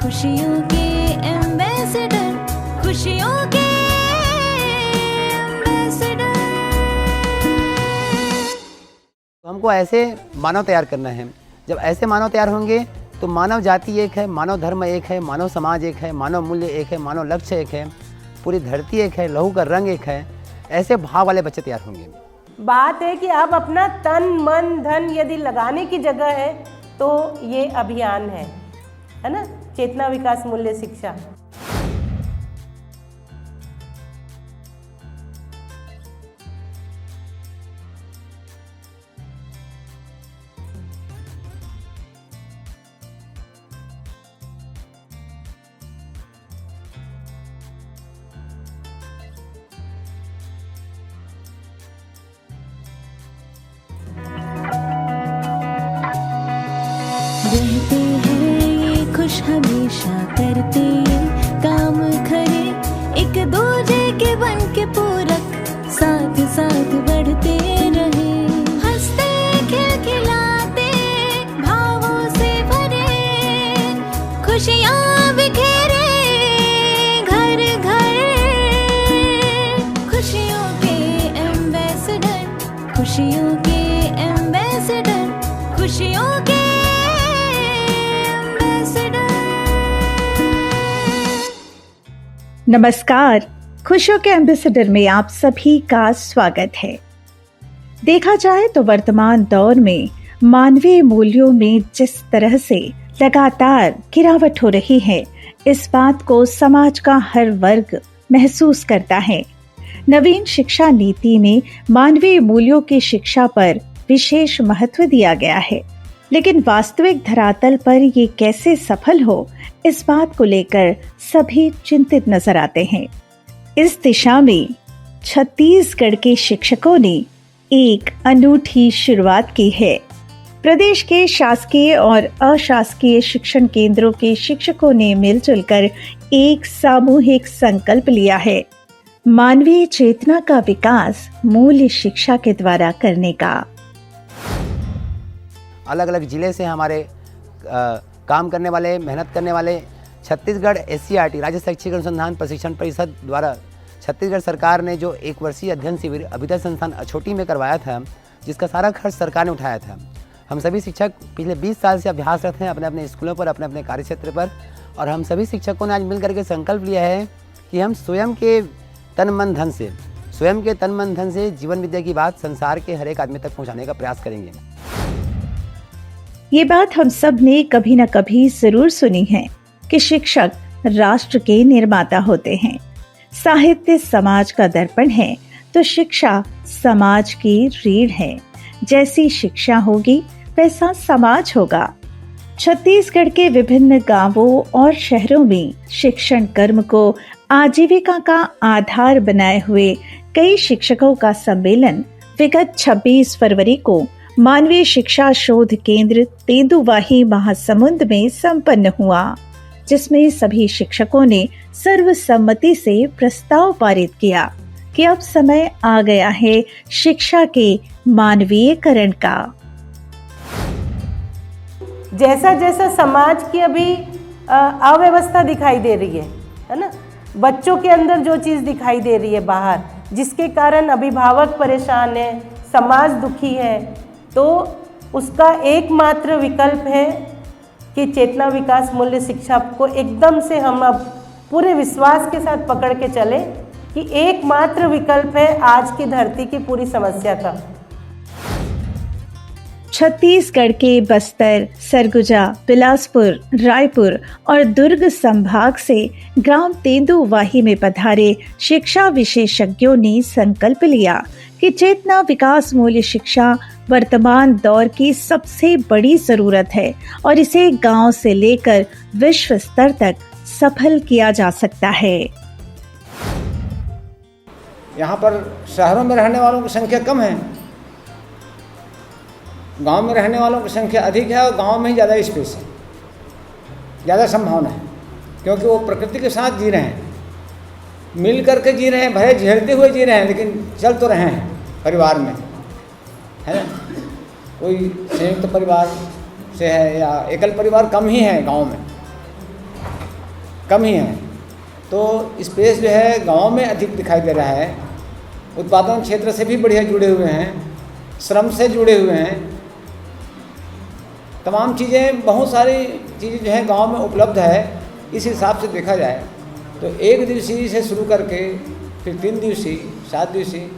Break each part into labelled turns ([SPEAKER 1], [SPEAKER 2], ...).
[SPEAKER 1] खुशियों के एम्बेसडर, खुशियों के एम्बेसडर।
[SPEAKER 2] हमको ऐसे मानव तैयार करना है। जब ऐसे मानव तैयार होंगे तो मानव जाति एक है, मानव धर्म एक है, मानव समाज एक है, मानव मूल्य एक है, मानव लक्ष्य एक है, पूरी धरती एक है, लहू का रंग एक है। ऐसे भाव वाले बच्चे तैयार होंगे।
[SPEAKER 3] बात है कि आप अपना तन मन धन यदि लगाने की जगह है तो ये अभियान है ना, चेतना विकास मूल्य शिक्षा।
[SPEAKER 1] रहते हैं ये खुश हमेशा, करते ये काम खरे, एक दूजे के बन के पूरक, साथ साथ बढ़ते रहे, हंसते खिलखिलाते भावों से भरे, खुशियाँ बिखेरे घर घर, खुशियों के एम्बेसडर, खुशियों के एम्बेसडर, खुशियों के।
[SPEAKER 4] नमस्कार, खुशियों के एम्बेसडर में आप सभी का स्वागत है। देखा जाए तो वर्तमान दौर में मानवीय मूल्यों में जिस तरह से लगातार गिरावट हो रही है, इस बात को समाज का हर वर्ग महसूस करता है। नवीन शिक्षा नीति में मानवीय मूल्यों की शिक्षा पर विशेष महत्व दिया गया है, लेकिन वास्तविक धरातल पर ये कैसे सफल हो, इस बात को लेकर सभी चिंतित नजर आते हैं। इस दिशा में छत्तीसगढ़ के शिक्षकों ने एक अनूठी शुरुआत की है। प्रदेश के शासकीय और अशासकीय शिक्षण केंद्रों के शिक्षकों ने मिलजुल कर एक सामूहिक संकल्प लिया है, मानवीय चेतना का विकास मूल्य शिक्षा के द्वारा करने का।
[SPEAKER 2] अलग अलग जिले से हमारे काम करने वाले, मेहनत करने वाले छत्तीसगढ़ SCERT राज्य शैक्षिक अनुसंधान प्रशिक्षण परिषद द्वारा छत्तीसगढ़ सरकार ने जो एक वर्षीय अध्ययन शिविर अभिदय संस्थान अछोटी में करवाया था, जिसका सारा खर्च सरकार ने उठाया था। हम सभी शिक्षक पिछले 20 साल से अभ्यासरत हैं अपने अपने स्कूलों पर, अपने अपने कार्यक्षेत्र पर, और हम सभी शिक्षकों ने आज मिल करके संकल्प लिया है कि हम स्वयं के तन मन धन से जीवन विद्या की बात संसार के हर एक आदमी तक पहुँचाने का प्रयास करेंगे।
[SPEAKER 4] ये बात हम सब ने कभी न कभी जरूर सुनी है कि शिक्षक राष्ट्र के निर्माता होते हैं। साहित्य समाज का दर्पण है तो शिक्षा समाज की रीढ़ है। जैसी शिक्षा होगी वैसा समाज होगा। छत्तीसगढ़ के विभिन्न गांवों और शहरों में शिक्षण कर्म को आजीविका का आधार बनाए हुए कई शिक्षकों का सम्मेलन विगत 26 फरवरी को मानवीय शिक्षा शोध केंद्र तेंदुवाही महासमुंद में संपन्न हुआ, जिसमें सभी शिक्षकों ने सर्वसम्मति से प्रस्ताव पारित किया कि अब समय आ गया है शिक्षा के मानवीयकरण का।
[SPEAKER 3] जैसा जैसा समाज की अभी अव्यवस्था दिखाई दे रही है ना, बच्चों के अंदर जो चीज़ दिखाई दे रही है बाहर, जिसके कारण अभिभावक परेशान है, समाज दुखी है, तो उसका एकमात्र विकल्प है कि चेतना विकास मूल्य शिक्षा को एकदम से हम अब पूरे विश्वास के साथ पकड़ के चले कि एकमात्र विकल्प है आज की धरती की पूरी समस्या का।
[SPEAKER 4] छत्तीसगढ़ के बस्तर, सरगुजा, बिलासपुर, रायपुर और दुर्ग संभाग से ग्राम तेंदुवाही में पधारे शिक्षा विशेषज्ञों ने संकल्प लिया कि चेतना विकास मूल्य शिक्षा वर्तमान दौर की सबसे बड़ी जरूरत है और इसे गांव से लेकर विश्व स्तर तक सफल किया जा सकता है।
[SPEAKER 5] यहाँ पर शहरों में रहने वालों की संख्या कम है, गांव में रहने वालों की संख्या अधिक है, और गांव में ही ज़्यादा स्पेस है, ज़्यादा संभावना है, क्योंकि वो प्रकृति के साथ जी रहे हैं, मिल करके जी रहे हैं, भले झेलते हुए जी रहे हैं, लेकिन चल तो रहे हैं परिवार में, है ना। कोई संयुक्त परिवार से है या एकल परिवार कम ही है गांव में, कम ही हैं। तो स्पेस जो है गांव में अधिक दिखाई दे रहा है। उत्पादन क्षेत्र से भी बढ़िया जुड़े हुए हैं, श्रम से जुड़े हुए हैं, तमाम चीज़ें, बहुत सारी चीज़ें जो है गांव में उपलब्ध है। इस हिसाब से देखा जाए तो 1 दिवसीय से शुरू करके फिर 3 दिवसीय, 7 दिवसीय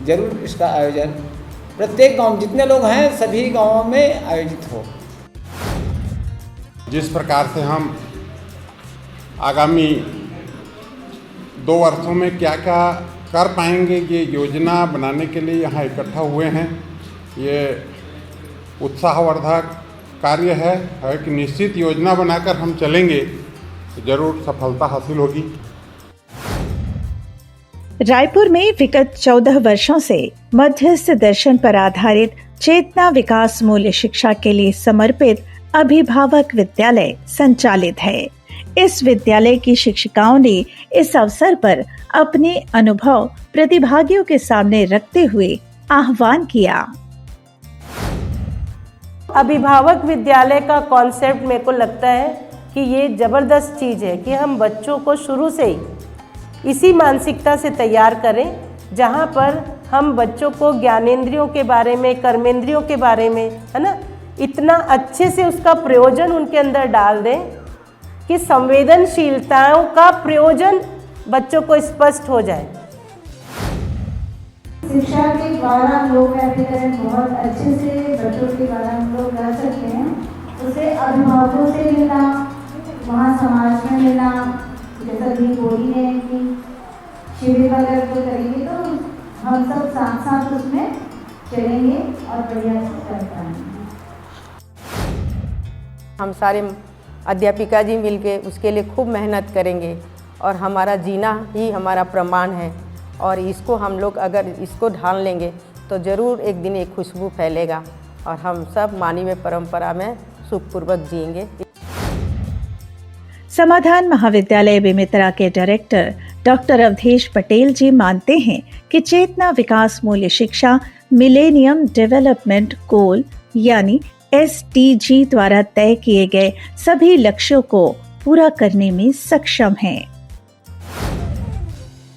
[SPEAKER 5] जरूर इसका आयोजन प्रत्येक गांव, जितने लोग हैं सभी गांवों में आयोजित हो।
[SPEAKER 6] जिस प्रकार से हम आगामी 2 वर्षों में क्या क्या कर पाएंगे, ये योजना बनाने के लिए यहाँ इकट्ठा हुए हैं। ये उत्साहवर्धक कार्य है कि निश्चित योजना बनाकर हम चलेंगे तो जरूर सफलता हासिल होगी।
[SPEAKER 4] रायपुर में विगत 14 वर्षों से मध्यस्थ दर्शन पर आधारित चेतना विकास मूल्य शिक्षा के लिए समर्पित अभिभावक विद्यालय संचालित है। इस विद्यालय की शिक्षिकाओं ने इस अवसर पर अपने अनुभव प्रतिभागियों के सामने रखते हुए आह्वान किया।
[SPEAKER 3] अभिभावक विद्यालय का कॉन्सेप्ट मेरे को लगता है कि ये जबरदस्त चीज़ है कि हम बच्चों को शुरू से ही इसी मानसिकता से तैयार करें जहाँ पर हम बच्चों को ज्ञानेंद्रियों के बारे में, कर्मेंद्रियों के बारे में, है ना, इतना अच्छे से उसका प्रयोजन उनके अंदर डाल दें कि संवेदनशीलताओं का प्रयोजन बच्चों को स्पष्ट हो जाए।
[SPEAKER 7] शिक्षा के द्वारा हम लोग व्यापीकरण बहुत अच्छे से बच्चों के द्वारा हम लोग कर सकते हैं। उसे अभिभावकों से मिलना, वहाँ समाज में मिलना, जैसा भी बोली है कि शिविर वगैरह तो करेंगे तो हम सब साथ साथ उसमें चलेंगे और बढ़िया से कर पाएंगे।
[SPEAKER 8] हम सारे अध्यापिका जी मिलके उसके लिए खूब मेहनत करेंगे और हमारा जीना ही हमारा प्रमाण है और इसको हम लोग अगर इसको ढाल लेंगे तो ज़रूर एक दिन एक खुशबू फैलेगा और हम सब मानवीय परंपरा में सुखपूर्वक जिएंगे।
[SPEAKER 4] समाधान महाविद्यालय बेमेतरा के डायरेक्टर डॉक्टर अवधेश पटेल जी मानते हैं कि चेतना विकास मूल्य शिक्षा मिलेनियम डेवलपमेंट गोल यानी SDG द्वारा तय किए गए सभी लक्ष्यों को पूरा करने में सक्षम है।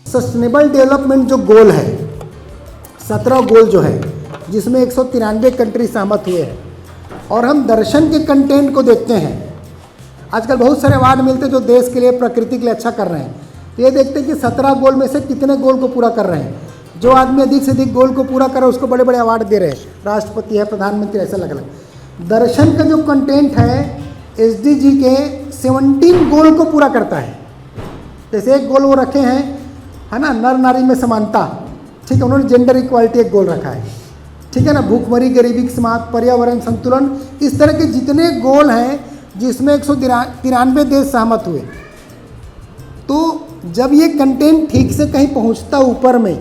[SPEAKER 9] सस्टेनेबल डेवलपमेंट जो गोल है, 17 गोल जो है, जिसमें 193 कंट्री सहमत हुए हैं और हम दर्शन के कंटेंट को देखते हैं। आजकल बहुत सारे अवार्ड मिलते हैं जो देश के लिए, प्रकृति के लिए अच्छा कर रहे हैं। तो ये देखते हैं कि 17 गोल में से कितने गोल को पूरा कर रहे हैं। जो आदमी अधिक से अधिक गोल को पूरा कर रहा है उसको बड़े बड़े अवार्ड दे रहे हैं, राष्ट्रपति है, प्रधानमंत्री, ऐसा अलग अलग। दर्शन का जो कंटेंट है SDG के 17 गोल को पूरा करता है। जैसे एक गोल वो रखे हैं, है ना, नर नारी में समानता, ठीक है, उन्होंने जेंडर इक्वालिटी एक गोल रखा है, ठीक है ना, भूखमरी, गरीबी की समाप्त, पर्यावरण संतुलन, इस तरह के जितने गोल हैं जिसमें 193 देश सहमत हुए। तो जब ये कंटेंट ठीक से कहीं पहुंचता ऊपर में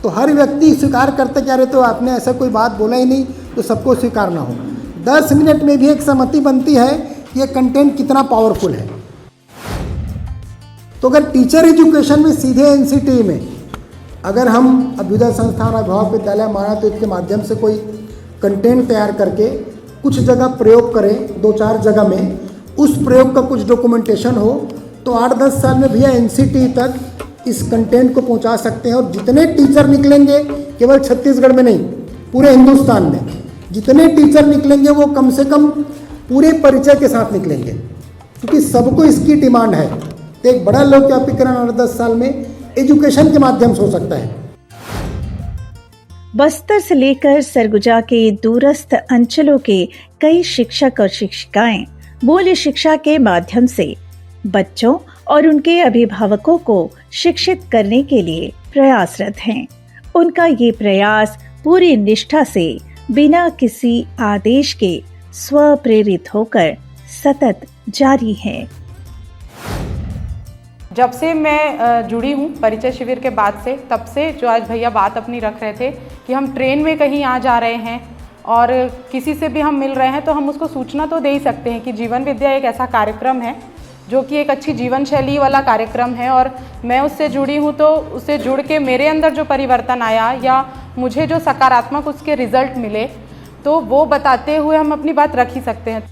[SPEAKER 9] तो हर व्यक्ति स्वीकार करता कि अरे तो आपने ऐसा कोई बात बोला ही नहीं, तो सबको स्वीकार ना हो। 10 मिनट में भी एक सहमति बनती है कि ये कंटेंट कितना पावरफुल है। तो अगर टीचर एजुकेशन में सीधे NCT में अगर हम अभ्युदय संस्थान और अभिभावक विद्यालय माना तो इसके माध्यम से कोई कंटेंट तैयार करके कुछ जगह प्रयोग करें, 2-4 जगह में उस प्रयोग का कुछ डॉक्यूमेंटेशन हो, तो 8-10 साल में भैया NCT तक इस कंटेंट को पहुंचा सकते हैं। और जितने टीचर निकलेंगे, केवल छत्तीसगढ़ में नहीं, पूरे हिंदुस्तान में जितने टीचर निकलेंगे वो कम से कम पूरे परिचय के साथ निकलेंगे, क्योंकि सबको इसकी डिमांड है। तो एक बड़ा लोक व्यापीकरण 8-10 साल में एजुकेशन के माध्यम से हो सकता है।
[SPEAKER 4] बस्तर से लेकर सरगुजा के दूरस्थ अंचलों के कई शिक्षक और शिक्षिकाएं मूल्य शिक्षा के माध्यम से बच्चों और उनके अभिभावकों को शिक्षित करने के लिए प्रयासरत हैं। उनका ये प्रयास पूरी निष्ठा से बिना किसी आदेश के स्वप्रेरित होकर सतत जारी है।
[SPEAKER 10] जब से मैं जुड़ी हूँ परिचय शिविर के बाद से, तब से जो आज भैया बात अपनी रख रहे थे कि हम ट्रेन में कहीं आ जा रहे हैं और किसी से भी हम मिल रहे हैं तो हम उसको सूचना तो दे ही सकते हैं कि जीवन विद्या एक ऐसा कार्यक्रम है जो कि एक अच्छी जीवन शैली वाला कार्यक्रम है और मैं उससे जुड़ी हूँ। तो उससे जुड़ के मेरे अंदर जो परिवर्तन आया या मुझे जो सकारात्मक उसके रिजल्ट मिले, तो वो बताते हुए हम अपनी बात रख ही सकते हैं।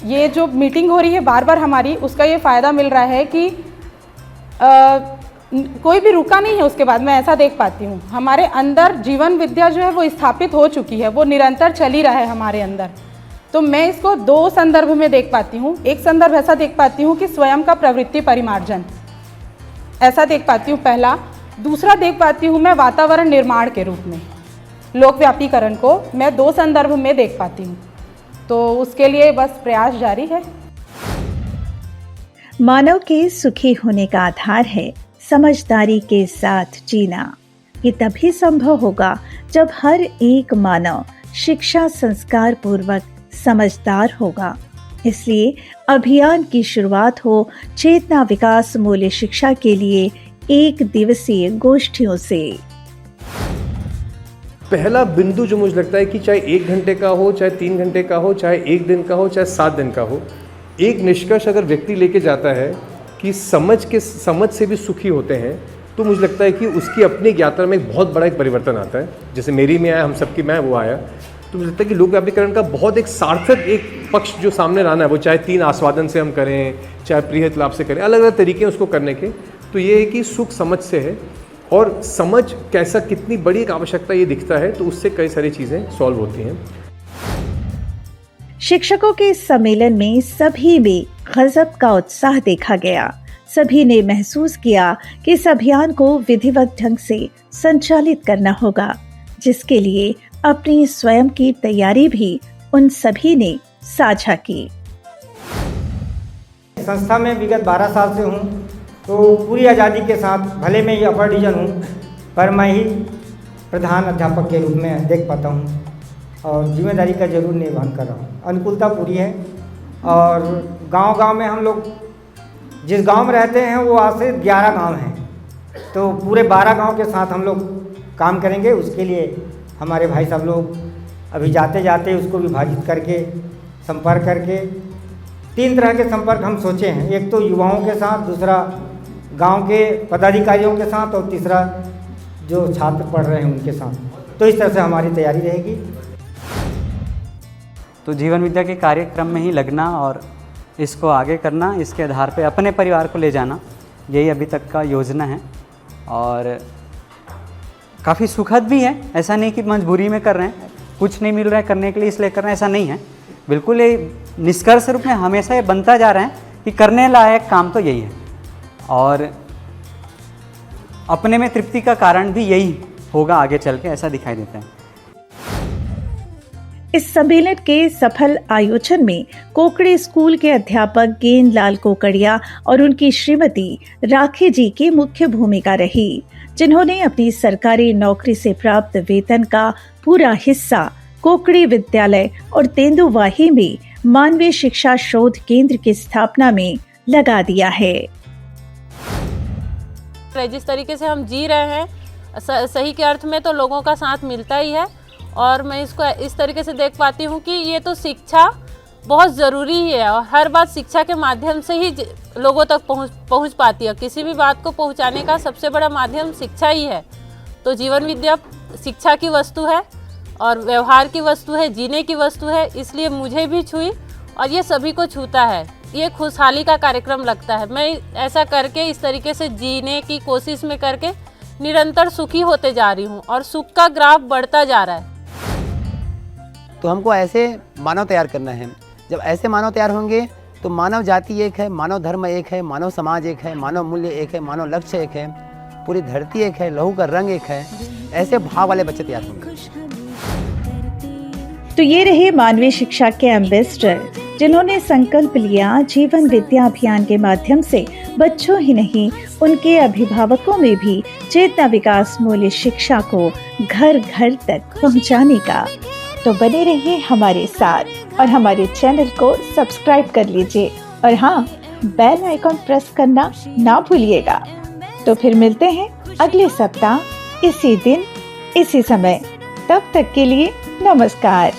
[SPEAKER 10] ये जो मीटिंग हो रही है बार बार हमारी, उसका ये फ़ायदा मिल रहा है कि कोई भी रुका नहीं है उसके बाद, मैं ऐसा देख पाती हूँ। हमारे अंदर जीवन विद्या जो है वो स्थापित हो चुकी है, वो निरंतर चल ही रहा है हमारे अंदर। तो मैं इसको दो संदर्भ में देख पाती हूँ। एक संदर्भ ऐसा देख पाती हूँ कि स्वयं का प्रवृत्ति परिमार्जन, ऐसा देख पाती हूँ पहला। दूसरा देख पाती हूँ मैं वातावरण निर्माण के रूप में, लोकव्यापीकरण को मैं दो संदर्भ में देख पाती हूँ। तो उसके लिए बस प्रयास जारी है।
[SPEAKER 4] मानव के सुखी होने का आधार है समझदारी के साथ जीना। ये तभी संभव होगा जब हर एक मानव शिक्षा संस्कार पूर्वक समझदार होगा। इसलिए अभियान की शुरुआत हो चेतना विकास मूल्य शिक्षा के लिए 1 दिवसीय गोष्ठियों से।
[SPEAKER 11] पहला बिंदु जो मुझे लगता है कि चाहे 1 घंटे का हो, चाहे 3 घंटे का हो, चाहे 1 दिन का हो, चाहे 7 दिन का हो, एक निष्कर्ष अगर व्यक्ति लेके जाता है कि समझ से भी सुखी होते हैं, तो मुझे लगता है कि उसकी अपनी यात्रा में एक बहुत बड़ा एक परिवर्तन आता है। जैसे मेरी में आया, हम सबकी में वो आया। तो मुझे लगता है कि लोक व्यापीकरण का बहुत एक सार्थक एक पक्ष जो सामने लाना है, वो चाहे 3 आस्वादन से हम करें, चाहे प्रियहित लाभ से करें, अलग अलग तरीके हैं उसको करने के। तो ये है कि सुख समझ से है, और समझ कैसा कितनी बड़ी एक आवश्यकता ये दिखता है, तो उससे कई सारी चीज़ें सॉल्व होती हैं।
[SPEAKER 4] शिक्षकों के इस सम्मेलन में सभी में गजब का उत्साह देखा गया। सभी ने महसूस किया कि इस अभियान को विधिवत ढंग से संचालित करना होगा, जिसके लिए अपनी स्वयं की तैयारी भी उन सभी ने साझा की।
[SPEAKER 5] संस्था में विगत 12 साल से हूँ, तो पूरी आज़ादी के साथ, भले मैं ही अपर डिवीजन हूँ, पर मैं ही प्रधान अध्यापक के रूप में देख पाता हूँ और जिम्मेदारी का जरूर निर्वहन कर रहा हूँ। अनुकूलता पूरी है, और गांव-गांव में हम लोग जिस गांव में रहते हैं वो आज से 11 गांव हैं, तो पूरे 12 गांव के साथ हम लोग काम करेंगे। उसके लिए हमारे भाई साहब लोग अभी जाते जाते उसको विभाजित करके, संपर्क करके 3 तरह के संपर्क हम सोचे हैं। एक तो युवाओं के साथ, दूसरा गांव के पदाधिकारियों के साथ, और तीसरा जो छात्र पढ़ रहे हैं उनके साथ। तो इस तरह से हमारी तैयारी रहेगी।
[SPEAKER 12] तो जीवन विद्या के कार्यक्रम में ही लगना और इसको आगे करना, इसके आधार पे अपने परिवार को ले जाना, यही अभी तक का योजना है। और काफ़ी सुखद भी है, ऐसा नहीं कि मजबूरी में कर रहे हैं, कुछ नहीं मिल रहा है करने के लिए इसलिए कर रहे हैं, ऐसा नहीं है। बिल्कुल ये निष्कर्ष रूप में हमेशा ये बनता जा रहा है कि करने लायक काम तो यही है, और अपने में तृप्ति का कारण भी यही होगा आगे चल के, ऐसा दिखाई देता है।
[SPEAKER 4] इस सम्मेलन के सफल आयोजन में कोकड़े स्कूल के अध्यापक गेंदलाल कोकड़िया और उनकी श्रीमती राखी जी की मुख्य भूमिका रही, जिन्होंने अपनी सरकारी नौकरी से प्राप्त वेतन का पूरा हिस्सा कोकड़ी विद्यालय और तेंदुवाही में मानवीय शिक्षा शोध केंद्र की स्थापना में लगा दिया है।
[SPEAKER 13] जिस तरीके से हम जी रहे हैं, सही के अर्थ में तो लोगों का साथ मिलता ही है, और मैं इसको इस तरीके से देख पाती हूँ कि ये तो शिक्षा बहुत ज़रूरी है, और हर बात शिक्षा के माध्यम से ही लोगों तक पहुँच पाती है। किसी भी बात को पहुँचाने का सबसे बड़ा माध्यम शिक्षा ही है। तो जीवन विद्या शिक्षा की वस्तु है और व्यवहार की वस्तु है, जीने की वस्तु है, इसलिए मुझे भी छुई और ये सभी को छूता है। ये खुशहाली का कार्यक्रम लगता है। मैं ऐसा करके, इस तरीके से जीने की कोशिश में करके निरंतर सुखी होते जा रही हूँ, और सुख का ग्राफ बढ़ता जा रहा है।
[SPEAKER 2] तो हमको ऐसे मानव तैयार करना है। जब ऐसे मानव तैयार होंगे तो मानव जाति एक है, मानव धर्म एक है, मानव समाज एक है, मानव मूल्य एक है, मानव लक्ष्य एक है, पूरी धरती एक है, लहू का रंग एक है। ऐसे भाव वाले बच्चे तैयार होंगे।
[SPEAKER 4] तो ये रहे मानवीय शिक्षा के एम्बेसडर, जिन्होंने संकल्प लिया जीवन विद्या अभियान के माध्यम से बच्चों ही नहीं, उनके अभिभावकों में भी चेतना विकास मूल्य शिक्षा को घर घर तक पहुंचाने का। तो बने रहिए हमारे साथ और हमारे चैनल को सब्सक्राइब कर लीजिए, और हाँ, बेल आइकॉन प्रेस करना ना भूलिएगा। तो फिर मिलते हैं अगले सप्ताह इसी दिन इसी समय। तब तक के लिए नमस्कार।